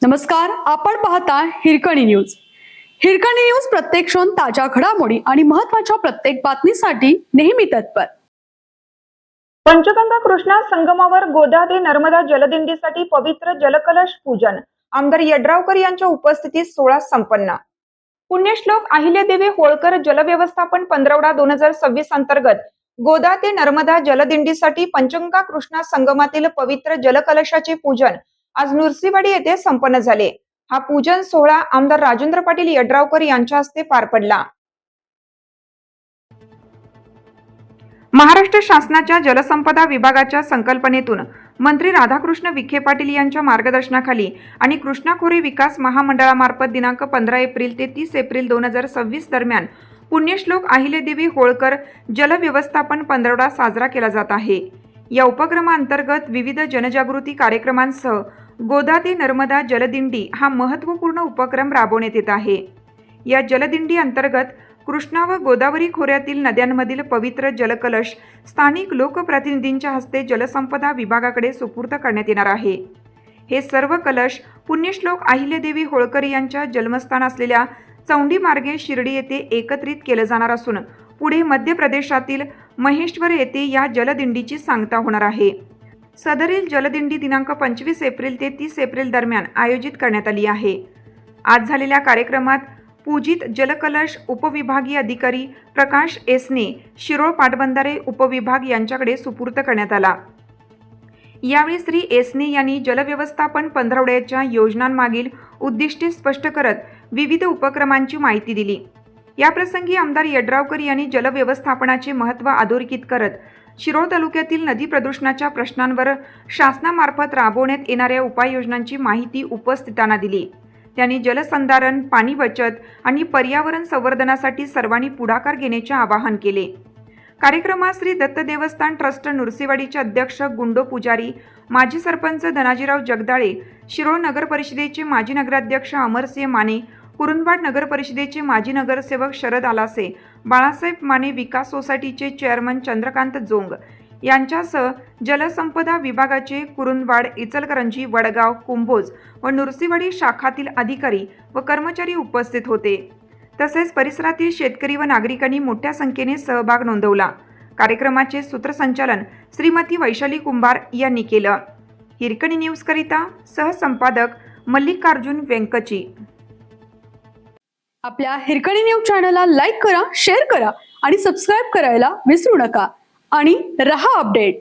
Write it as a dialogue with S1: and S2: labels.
S1: नमस्कार, आपण पाहता हिरकणी न्यूज. हिरकणी न्यूज प्रत्येक क्षण ताज्या घडामोडी आणि महत्त्वाच्या प्रत्येक बातमीसाठी नेहमी तत्पर.
S2: पंचगंगा कृष्णा संगमावर गोदावरी नर्मदा जलदिंडीसाठी पवित्र जलकलश पूजन आमदार यड्रावकर यांच्या उपस्थितीत सोहळा संपन्न. पुण्यश्लोक अहिल्यादेवी होळकर जलव्यवस्थापन पंधरवडा 2026 अंतर्गत गोदावरी नर्मदा जलदिंडीसाठी पंचगंगा कृष्णा संगमातील पवित्र जलकलशाचे पूजन आज नुरसीवाडी येथे संपन्न झाले. हा पूजन सोहळा आमदार राजेंद्र पाटील यड्रावकर यांच्या हस्ते पार पडला. महाराष्ट्र शासनाच्या जलसंपदा विभागाच्या संकल्पनेतून मंत्री राधाकृष्ण विखे पाटील यांच्या मार्गदर्शनाखाली आणि कृष्णा खोरे विकास महामंडळामार्फत दिनांक 15 एप्रिल ते 30 एप्रिल 2026 दरम्यान पुण्यश्लोक अहिल्यादेवी होळकर जलव्यवस्थापन पंधरवडा साजरा केला जात आहे. या उपक्रमांतर्गत विविध जनजागृती कार्यक्रमांसह गोदावरी नर्मदा जलदिंडी हा महत्त्वपूर्ण उपक्रम राबवण्यात येत आहे. या जलदिंडी अंतर्गत कृष्णा व गोदावरी खोऱ्यातील नद्यांमधील पवित्र जलकलश स्थानिक लोकप्रतिनिधींच्या हस्ते जलसंपदा विभागाकडे सुपूर्द करण्यात येणार आहे. हे सर्व कलश पुण्यश्लोक अहिल्यादेवी होळकर यांच्या जन्मस्थान असलेल्या चौंडी मार्गे शिर्डी येथे एकत्रित केले जाणार असून पुढे मध्य प्रदेशातील महेश्वर येथे या जलदिंडीची सांगता होणार आहे. सदरील जलदिंडी दिनांक 25 एप्रिल ते 30 एप्रिल दरम्यान आयोजित करण्यात आली आहे. आज झालेल्या कार्यक्रमात पूजित जलकलश उपविभागीय अधिकारी प्रकाश एसने शिरोळ पाटबंधारे उपविभाग यांच्याकडे सुपूर्द करण्यात आला. यावेळी श्री एसने यांनी जलव्यवस्थापन पंधरवड्याच्या योजनांमागील उद्दिष्टे स्पष्ट करत विविध उपक्रमांची माहिती दिली. याप्रसंगी आमदार यड्रावकर यांनी जलव्यवस्थापनाचे महत्त्व अधोरेखित करत शिरोळ तालुक्यातील नदी प्रदूषणाच्या प्रश्नांवर शासनामार्फत राबवण्यात येणाऱ्या उपाययोजनांची माहिती उपस्थितांना दिली. त्यांनी जलसंधारण, पाणी बचत आणि पर्यावरण संवर्धनासाठी सर्वांनी पुढाकार घेण्याचे आवाहन केले. कार्यक्रमात श्री दत्त देवस्थान ट्रस्ट नुरसीवाडीचे अध्यक्ष गुंडो पुजारी, माजी सरपंच धनाजीराव जगदाळे, शिरोळ नगर परिषदेचे माजी नगराध्यक्ष अमरसिंह माने, कुरुंदवाड नगर परिषदेचे माजी नगरसेवक शरद आलासे, बाळासाहेब माने विकास सोसायटीचे चेअरमन चंद्रकांत जोंग यांच्यासह जलसंपदा विभागाचे कुरुंदवाड, इचलकरंजी, वडगाव, कुंभोज व नुरसीवाडी शाखातील अधिकारी व कर्मचारी उपस्थित होते. तसेच परिसरातील शेतकरी व नागरिकांनी मोठ्या संख्येने सहभाग नोंदवला. कार्यक्रमाचे सूत्रसंचालन श्रीमती वैशाली कुंभार यांनी केलं. हिरकणी न्यूज करिता सहसंपादक मल्लिकार्जुन वेंकची.
S1: आपल्या हिरकणी न्यूज चॅनलला लाईक करा, शेअर करा आणि सबस्क्राईब करायला विसरू नका आणि रहा अपडेट.